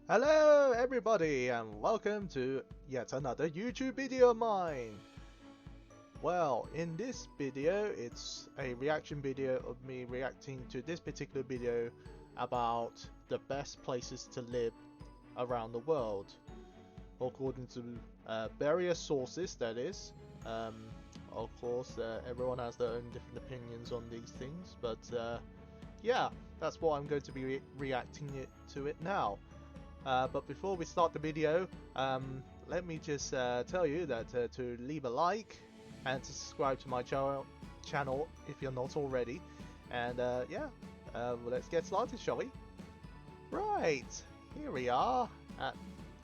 Hello everybody and welcome to yet another YouTube video of mine. Well, in this video it's a reaction video of me reacting to this particular video about the best places to live around the world. According to various sources, that is. Of course, everyone has their own different opinions on these things, but yeah, that's what I'm going to be reacting to it now. But before we start the video, let me just tell you that to leave a like and to subscribe to my channel if you're not already. And yeah, well, let's get started, shall we? Right, here we are at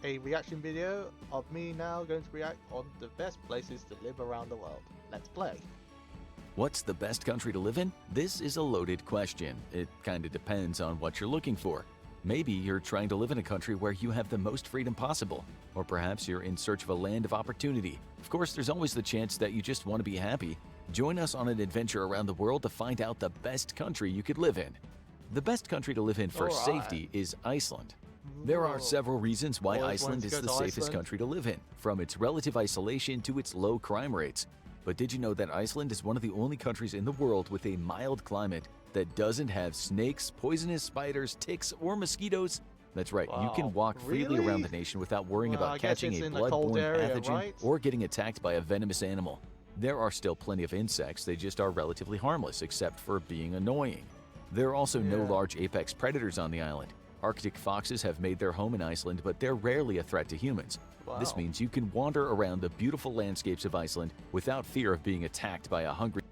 a reaction video of me now going to react on the best places to live around the world. Let's play. What's the best country to live in? This is a loaded question. It kind of depends on what you're looking for. Maybe you're trying to live in a country where you have the most freedom possible, or perhaps you're in search of a land of opportunity. Of course, there's always the chance that you just want to be happy. Join us on an adventure around the world to find out the best country you could live in. The best country to live in for safety is Iceland. There are several reasons why Iceland is the safest country to live in, from its relative isolation to its low crime rates. But did you know that Iceland is one of the only countries in the world with a mild climate that doesn't have snakes, poisonous spiders, ticks, or mosquitoes? That's right, you can walk freely around the nation without worrying about catching a blood-borne pathogen or getting attacked by a venomous animal. There are still plenty of insects, they just are relatively harmless except for being annoying. There are also no large apex predators on the island. Arctic foxes have made their home in Iceland, but they're rarely a threat to humans. This means you can wander around the beautiful landscapes of Iceland without fear of being attacked by a hungry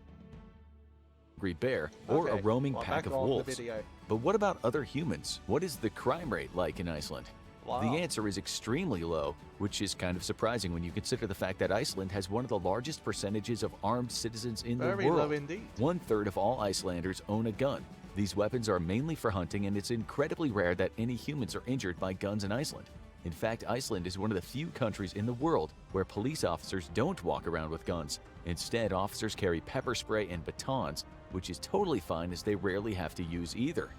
bear or a roaming pack of wolves. But what about other humans? What is the crime rate like in Iceland? The answer is extremely low, which is kind of surprising when you consider the fact that Iceland has one of the largest percentages of armed citizens in the world. Low indeed. 1/3 of all Icelanders own a gun. These weapons are mainly for hunting, and it's incredibly rare that any humans are injured by guns in Iceland. In fact, Iceland is one of the few countries in the world where police officers don't walk around with guns. Instead, officers carry pepper spray and batons, which is totally fine as they rarely have to use either.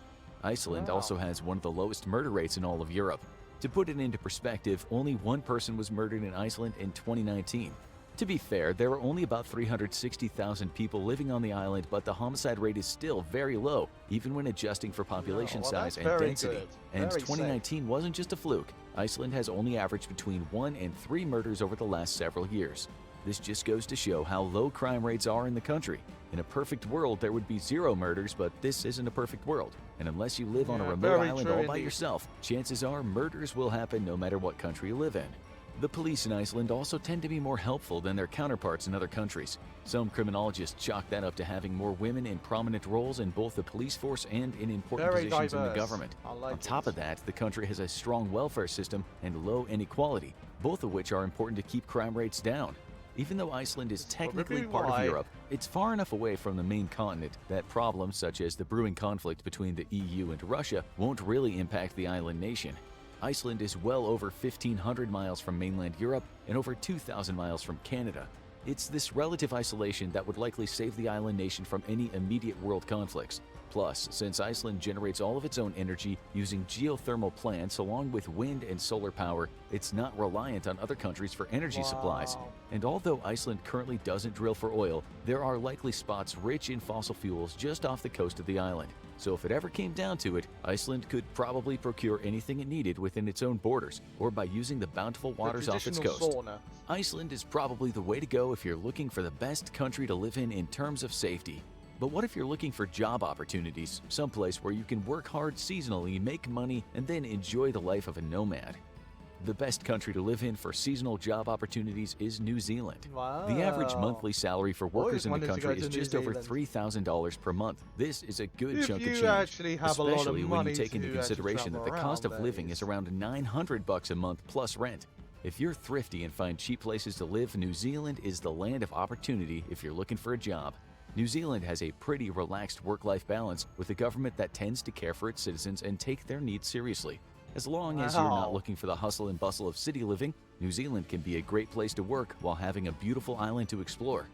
Iceland also has one of the lowest murder rates in all of Europe. To put it into perspective, only one person was murdered in Iceland in 2019. To be fair, there are only about 360,000 people living on the island, but the homicide rate is still very low, even when adjusting for population size and density. And 2019 wasn't just a fluke. Iceland has only averaged between 1 and 3 murders over the last several years. This just goes to show how low crime rates are in the country. In a perfect world, there would be 0 murders, but this isn't a perfect world. And unless you live on a remote island all by yourself, chances are murders will happen no matter what country you live in. The police in Iceland also tend to be more helpful than their counterparts in other countries. Some criminologists chalk that up to having more women in prominent roles in both the police force and in important positions in the government. On top of that, the country has a strong welfare system and low inequality, both of which are important to keep crime rates down. Even though Iceland is technically part of Europe, it's far enough away from the main continent that problems such as the brewing conflict between the EU and Russia won't really impact the island nation. Iceland is well over 1,500 miles from mainland Europe and over 2,000 miles from Canada. It's this relative isolation that would likely save the island nation from any immediate world conflicts. Plus, since Iceland generates all of its own energy using geothermal plants along with wind and solar power, it's not reliant on other countries for energy supplies. And although Iceland currently doesn't drill for oil, there are likely spots rich in fossil fuels just off the coast of the island. So if it ever came down to it, Iceland could probably procure anything it needed within its own borders or by using the bountiful waters off its coast. Iceland is probably the way to go if you're looking for the best country to live in terms of safety. But what if you're looking for job opportunities, someplace where you can work hard seasonally, make money, and then enjoy the life of a nomad? The best country to live in for seasonal job opportunities is New Zealand. The average monthly salary for workers in the country is just over $3,000 per month. This is a good chunk of change, especially when you take into consideration that the cost of living is around $900 a month plus rent. If you're thrifty and find cheap places to live, New Zealand is the land of opportunity if you're looking for a job. New Zealand has a pretty relaxed work-life balance with a government that tends to care for its citizens and take their needs seriously. As long as you're not looking for the hustle and bustle of city living, New Zealand can be a great place to work while having a beautiful island to explore.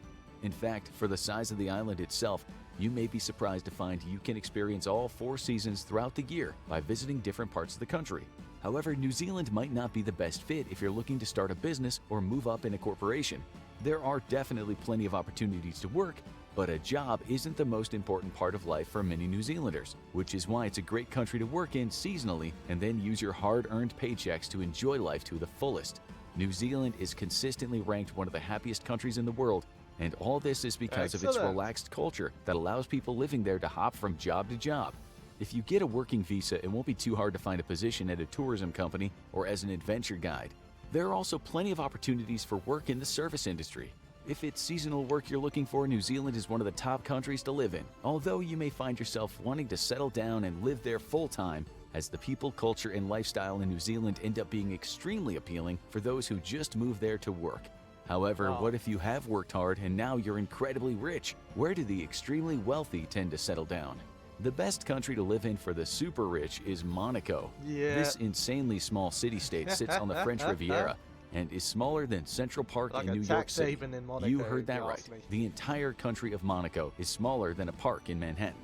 In fact, for the size of the island itself, You may be surprised to find you can experience all 4 seasons throughout the year by visiting different parts of the country. However, New Zealand might not be the best fit if you're looking to start a business or move up in a corporation. There are definitely plenty of opportunities to work, but a job isn't the most important part of life for many New Zealanders, which is why it's a great country to work in seasonally and then use your hard-earned paychecks to enjoy life to the fullest. New Zealand is consistently ranked one of the happiest countries in the world, and all this is because of its relaxed culture that allows people living there to hop from job to job. If you get a working visa, it won't be too hard to find a position at a tourism company or as an adventure guide. There are also plenty of opportunities for work in the service industry. If it's seasonal work you're looking for, New Zealand is one of the top countries to live in, although you may find yourself wanting to settle down and live there full-time, as the people, culture, and lifestyle in New Zealand end up being extremely appealing for those who just move there to work. However, what if you have worked hard and now you're incredibly rich? Where do the extremely wealthy tend to settle down? The best country to live in for the super rich is Monaco. This insanely small city-state sits on the French Riviera and is smaller than Central Park in New York City. You heard that right. The entire country of Monaco is smaller than a park in Manhattan.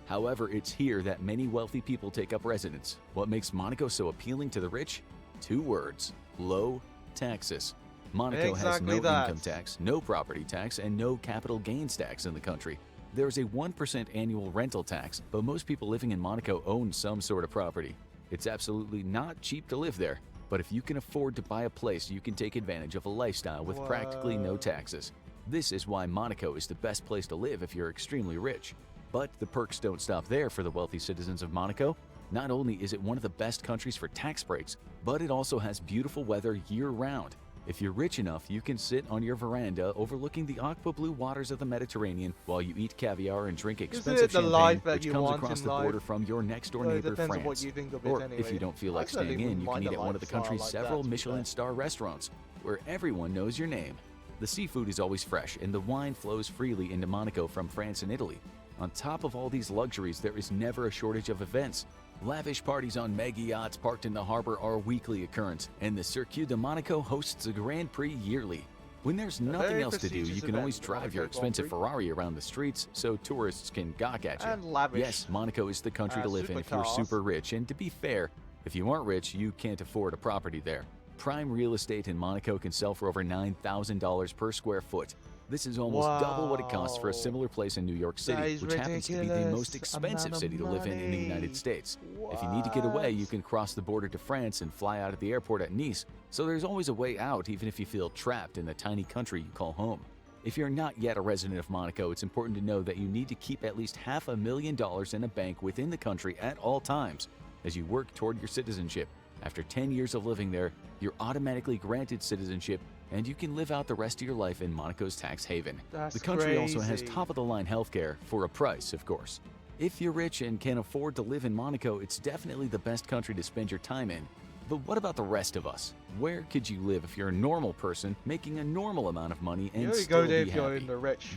However, it's here that many wealthy people take up residence. What makes Monaco so appealing to the rich? 2 words: low taxes. Monaco has no income tax, no property tax, and no capital gains tax in the country. There's a 1% annual rental tax, but most people living in Monaco own some sort of property. It's absolutely not cheap to live there, but if you can afford to buy a place, you can take advantage of a lifestyle with practically no taxes. This is why Monaco is the best place to live if you're extremely rich. But the perks don't stop there for the wealthy citizens of Monaco. Not only is it one of the best countries for tax breaks, but it also has beautiful weather year-round. If you're rich enough, you can sit on your veranda overlooking the aqua blue waters of the Mediterranean while you eat caviar and drink expensive champagne, which comes across the border from your next-door neighbor, France. Or if you don't feel like staying in, you can eat at one of the country's several Michelin star restaurants, where everyone knows your name. The seafood is always fresh, and the wine flows freely into Monaco from France and Italy. On top of all these luxuries, there is never a shortage of events. Lavish parties on mega yachts parked in the harbor are a weekly occurrence, and the Circuit de Monaco hosts a Grand Prix yearly. When there's nothing else to do, you can always drive your expensive Ferrari around the streets so tourists can gawk at you. Yes, Monaco is the country to live in if you're super rich, and to be fair, if you aren't rich, you can't afford a property there. Prime real estate in Monaco can sell for over $9,000 per square foot. This is almost double what it costs for a similar place in New York City, which happens to be the most expensive city to live in the United States. If you need to get away, you can cross the border to France and fly out of the airport at Nice, so there's always a way out even if you feel trapped in the tiny country you call home. If you're not yet a resident of Monaco, it's important to know that you need to keep at least $500,000 in a bank within the country at all times as you work toward your citizenship. After 10 years of living there, you're automatically granted citizenship, and you can live out the rest of your life in Monaco's tax haven. The country also has top-of-the-line healthcare, for a price, of course. If you're rich and can afford to live in Monaco, it's definitely the best country to spend your time in. But what about the rest of us? Where could you live if you're a normal person making a normal amount of money and still be happy?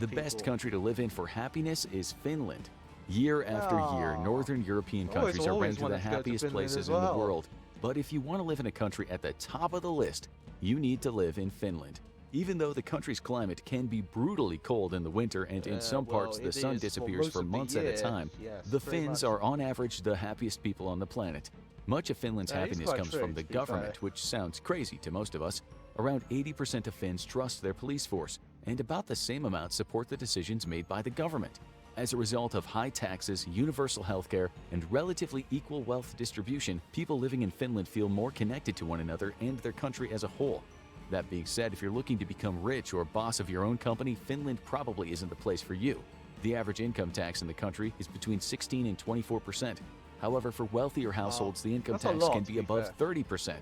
The best country to live in for happiness is Finland. Year after year, Northern European countries are ranked the happiest places in the world. But if you want to live in a country at the top of the list, you need to live in Finland. Even though the country's climate can be brutally cold in the winter and in some parts the sun disappears for months at a time, the Finns are on average the happiest people on the planet. Much of Finland's happiness comes from the government, which sounds crazy to most of us. Around 80% of Finns trust their police force, and about the same amount support the decisions made by the government. As a result of high taxes, universal healthcare, and relatively equal wealth distribution, people living in Finland feel more connected to one another and their country as a whole. That being said, if you're looking to become rich or boss of your own company, Finland probably isn't the place for you. The average income tax in the country is between 16 and 24%. However, for wealthier households, the income tax can be above 30%.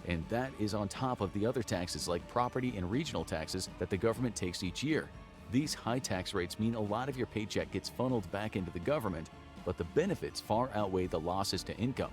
And that is on top of the other taxes like property and regional taxes that the government takes each year. These high tax rates mean a lot of your paycheck gets funneled back into the government, but the benefits far outweigh the losses to income.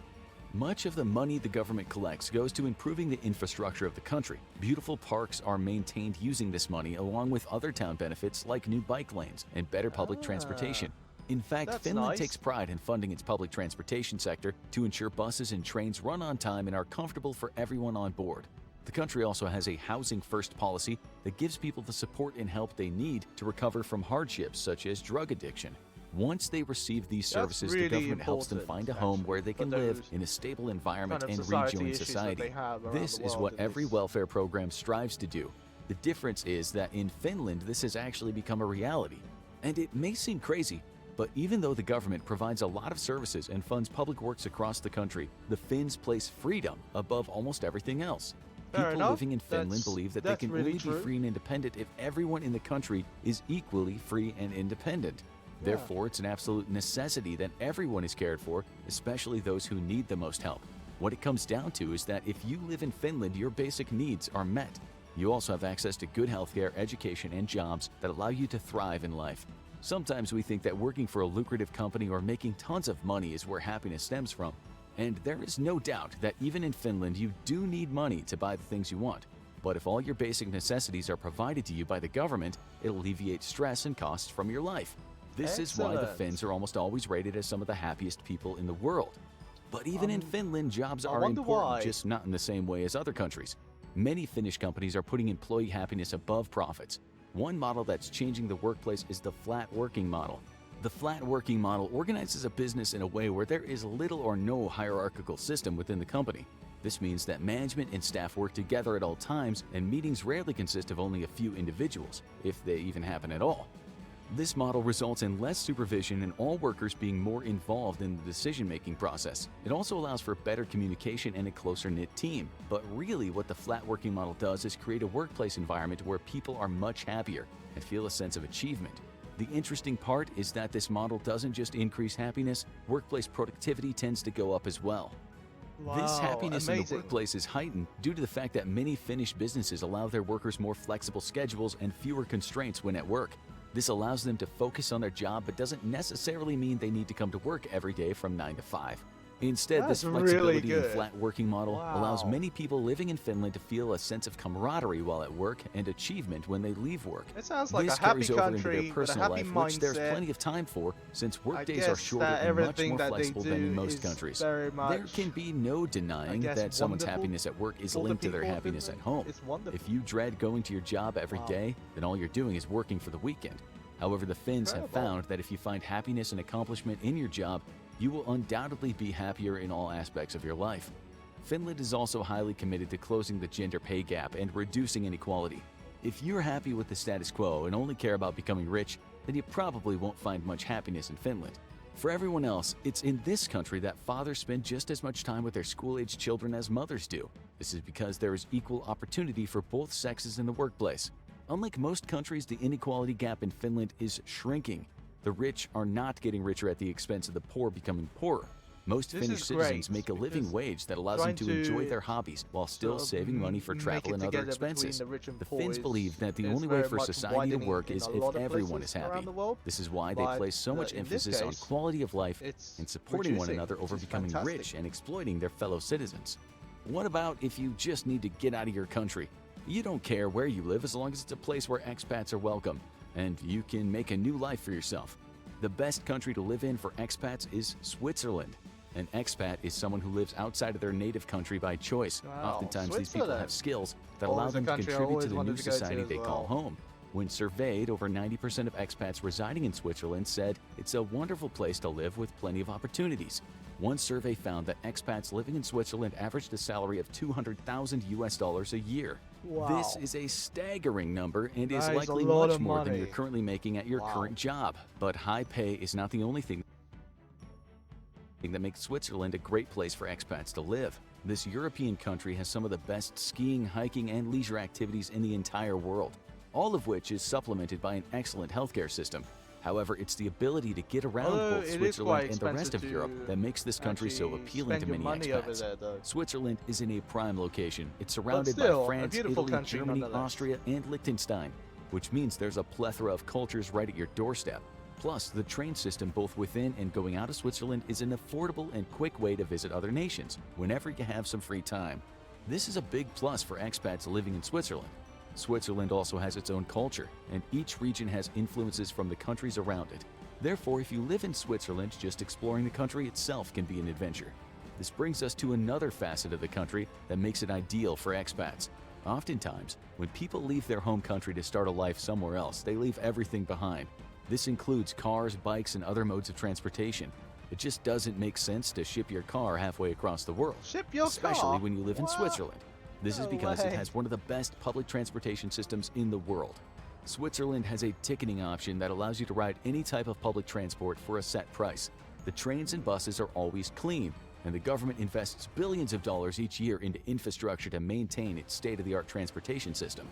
Much of the money the government collects goes to improving the infrastructure of the country. Beautiful parks are maintained using this money, along with other town benefits like new bike lanes and better public transportation. In fact, Finland takes pride in funding its public transportation sector to ensure buses and trains run on time and are comfortable for everyone on board. The country also has a housing-first policy that gives people the support and help they need to recover from hardships such as drug addiction. Once they receive these services, the really government helps them find a home where they can live in a stable environment and rejoin society. This is what every welfare program strives to do. The difference is that in Finland, this has actually become a reality. And it may seem crazy, but even though the government provides a lot of services and funds public works across the country, the Finns place freedom above almost everything else. People living in Finland believe that they can only be free and independent if everyone in the country is equally free and independent. Therefore, it's an absolute necessity that everyone is cared for, especially those who need the most help. What it comes down to is that if you live in Finland, your basic needs are met. You also have access to good healthcare, education, and jobs that allow you to thrive in life. Sometimes we think that working for a lucrative company or making tons of money is where happiness stems from. And there is no doubt that even in Finland, you do need money to buy the things you want. But if all your basic necessities are provided to you by the government, it'll alleviate stress and costs from your life. This is why the Finns are almost always rated as some of the happiest people in the world. But even in Finland, jobs are important, just not in the same way as other countries. Many Finnish companies are putting employee happiness above profits. One model that's changing the workplace is the flat working model. The flat working model organizes a business in a way where there is little or no hierarchical system within the company. This means that management and staff work together at all times, and meetings rarely consist of only a few individuals, if they even happen at all. This model results in less supervision and all workers being more involved in the decision-making process. It also allows for better communication and a closer-knit team. But really, what the flat working model does is create a workplace environment where people are much happier and feel a sense of achievement. The interesting part is that this model doesn't just increase happiness, workplace productivity tends to go up as well. This happiness in the workplace is heightened due to the fact that many Finnish businesses allow their workers more flexible schedules and fewer constraints when at work. This allows them to focus on their job but doesn't necessarily mean they need to come to work every day from 9 to 5. Instead, this flexibility and flat working model allows many people living in Finland to feel a sense of camaraderie while at work and achievement when they leave work. It sounds like this a happy carries over into country their personal life, which there's plenty of time for, since workdays are shorter and much more flexible than in most countries. There can be no denying that someone's happiness at work is linked to their happiness at home. If you dread going to your job every day, then all you're doing is working for the weekend. However, the Finns have found that if you find happiness and accomplishment in your job, you will undoubtedly be happier in all aspects of your life. Finland is also highly committed to closing the gender pay gap and reducing inequality. If you're happy with the status quo and only care about becoming rich, then you probably won't find much happiness in Finland. For everyone else, it's in this country that fathers spend just as much time with their school-aged children as mothers do. This is because there is equal opportunity for both sexes in the workplace. Unlike most countries, the inequality gap in Finland is shrinking. The rich are not getting richer at the expense of the poor becoming poorer. Most Finnish citizens make a living wage that allows them to enjoy their hobbies while still saving money for travel and other expenses. The Finns believe that the only way for society to work is if everyone is happy. This is why they place so much emphasis on quality of life and supporting one another over becoming rich and exploiting their fellow citizens. What about if you just need to get out of your country? You don't care where you live as long as it's a place where expats are welcome, and you can make a new life for yourself. The best country to live in for expats is Switzerland. An expat is someone who lives outside of their native country by choice. Oftentimes, these people have skills that allow them to contribute to the new society they call home. When surveyed, over 90% of expats residing in Switzerland said it's a wonderful place to live with plenty of opportunities. One survey found that expats living in Switzerland averaged a salary of $200,000 a year. This is a staggering number and is likely much more than you're currently making at your current job. But high pay is not the only thing that makes Switzerland a great place for expats to live. This European country has some of the best skiing, hiking, and leisure activities in the entire world, all of which is supplemented by an excellent healthcare system. However, it's the ability to get around both Switzerland and the rest of Europe that makes this country so appealing to many expats. Switzerland is in a prime location. It's surrounded by France, Italy, Germany, Austria, and Liechtenstein, which means there's a plethora of cultures right at your doorstep. Plus, the train system both within and going out of Switzerland is an affordable and quick way to visit other nations whenever you have some free time. This is a big plus for expats living in Switzerland. Switzerland also has its own culture, and each region has influences from the countries around it. Therefore, if you live in Switzerland, just exploring the country itself can be an adventure. This brings us to another facet of the country that makes it ideal for expats. Oftentimes, when people leave their home country to start a life somewhere else, they leave everything behind. This includes cars, bikes, and other modes of transportation. It just doesn't make sense to ship your car halfway across the world, Ship your especially car? when you live in What? Switzerland. This is No because it way. has one of the best public transportation systems in the world. Switzerland has a ticketing option that allows you to ride any type of public transport for a set price. The trains and buses are always clean, and the government invests billions of dollars each year into infrastructure to maintain its state-of-the-art transportation system.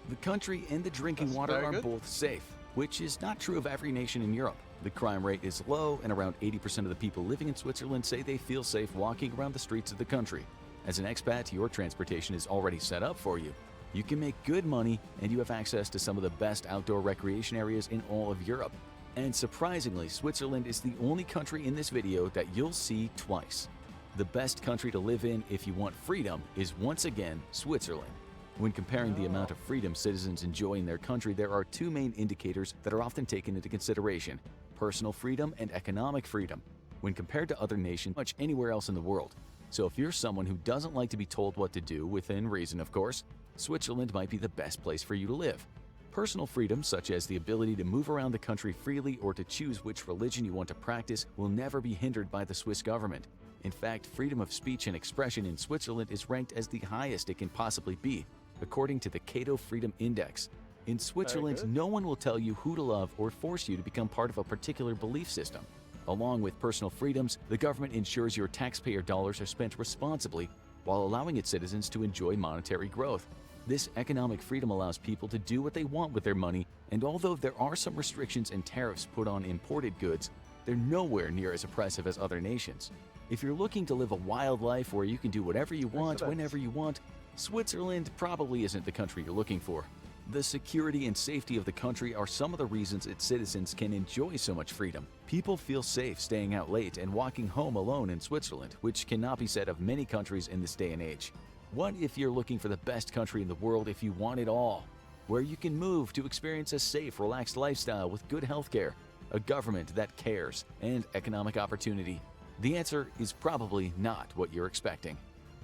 The country and the drinking That's water very are good. both safe, which is not true of every nation in Europe. The crime rate is low, and around 80% of the people living in Switzerland say they feel safe walking around the streets of the country. As an expat, your transportation is already set up for you. You can make good money, and you have access to some of the best outdoor recreation areas in all of Europe. And surprisingly, Switzerland is the only country in this video that you'll see twice. The best country to live in if you want freedom is once again Switzerland. When comparing the amount of freedom citizens enjoy in their country, there are two main indicators that are often taken into consideration: personal freedom and economic freedom. When compared to other nations, much anywhere else in the world. So if you're someone who doesn't like to be told what to do, within reason of course, Switzerland might be the best place for you to live. Personal freedom, such as the ability to move around the country freely or to choose which religion you want to practice, will never be hindered by the Swiss government. In fact, freedom of speech and expression in Switzerland is ranked as the highest it can possibly be, according to the Cato Freedom Index. In Switzerland, no one will tell you who to love or force you to become part of a particular belief system. Along with personal freedoms, the government ensures your taxpayer dollars are spent responsibly while allowing its citizens to enjoy monetary growth. This economic freedom allows people to do what they want with their money, and although there are some restrictions and tariffs put on imported goods, they're nowhere near as oppressive as other nations. If you're looking to live a wild life where you can do whatever you want, whenever you want, Switzerland probably isn't the country you're looking for. The security and safety of the country are some of the reasons its citizens can enjoy so much freedom. People feel safe staying out late and walking home alone in Switzerland, which cannot be said of many countries in this day and age. What if you're looking for the best country in the world if you want it all? Where you can move to experience a safe, relaxed lifestyle with good healthcare, a government that cares, and economic opportunity? The answer is probably not what you're expecting.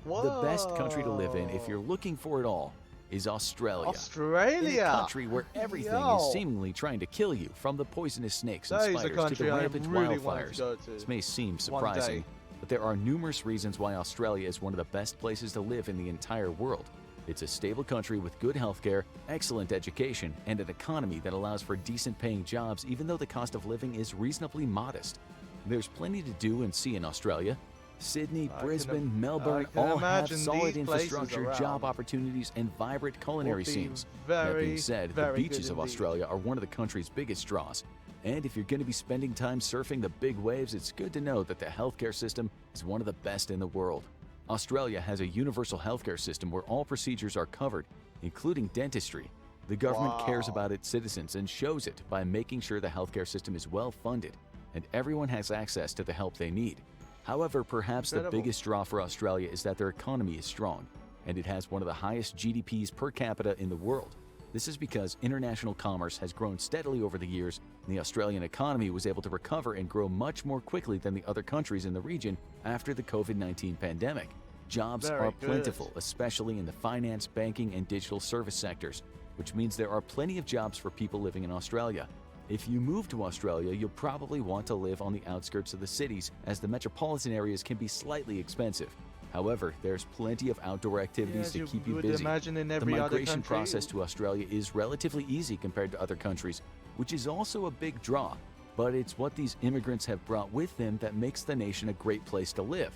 Whoa. The best country to live in if you're looking for it all is Australia. Australia! In a country where everything is seemingly trying to kill you, from the poisonous snakes and spiders to the rampant wildfires. This may seem surprising, but there are numerous reasons why Australia is one of the best places to live in the entire world. It's a stable country with good healthcare, excellent education, and an economy that allows for decent paying jobs even though the cost of living is reasonably modest. There's plenty to do and see in Australia. Sydney, Brisbane, Melbourne all have solid infrastructure, job opportunities, and vibrant culinary scenes. That being said, the beaches of Australia are one of the country's biggest draws. And if you're going to be spending time surfing the big waves, it's good to know that the healthcare system is one of the best in the world. Australia has a universal healthcare system where all procedures are covered, including dentistry. The government cares about its citizens and shows it by making sure the healthcare system is well funded and everyone has access to the help they need. However, perhaps the biggest draw for Australia is that their economy is strong, and it has one of the highest GDPs per capita in the world. This is because international commerce has grown steadily over the years, and the Australian economy was able to recover and grow much more quickly than the other countries in the region after the COVID-19 pandemic. Jobs are plentiful, especially in the finance, banking, and digital service sectors, which means there are plenty of jobs for people living in Australia. If you move to Australia, you'll probably want to live on the outskirts of the cities, as the metropolitan areas can be slightly expensive. However, there's plenty of outdoor activities to keep you busy. The migration process to Australia is relatively easy compared to other countries, which is also a big draw. But it's what these immigrants have brought with them that makes the nation a great place to live.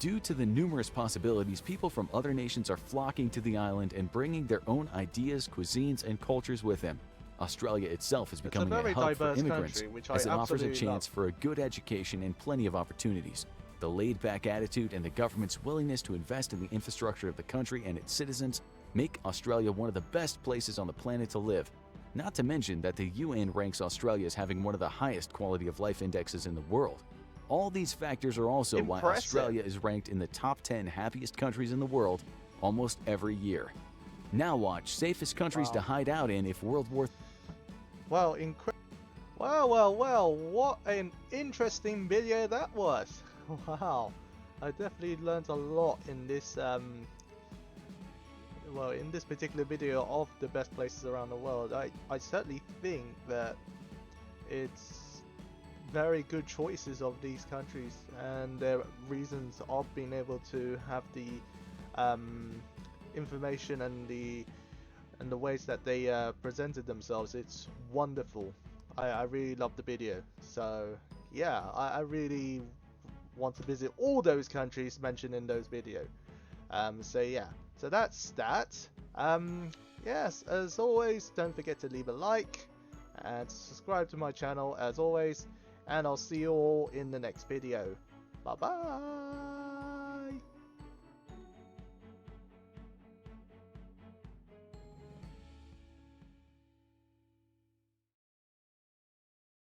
Due to the numerous possibilities, people from other nations are flocking to the island and bringing their own ideas, cuisines, and cultures with them. Australia itself is becoming a hub for immigrants, as it offers a chance for a good education and plenty of opportunities. The laid-back attitude and the government's willingness to invest in the infrastructure of the country and its citizens make Australia one of the best places on the planet to live. Not to mention that the UN ranks Australia as having one of the highest quality of life indexes in the world. All these factors are also why Australia is ranked in the top 10 happiest countries in the world almost every year. Now watch safest countries to hide out in if World War Well, well, what an interesting video that was. Wow, I definitely learned a lot in this in this particular video of the best places around the world. I certainly think that it's very good choices of these countries and their reasons of being able to have the information and the ways that they presented themselves. It's wonderful. I really love the video. So yeah, I really want to visit all those countries mentioned in those videos. So yeah, so that's that. Yes, as always, don't forget to leave a like and subscribe to my channel as always, and I'll see you all in the next video. Bye bye.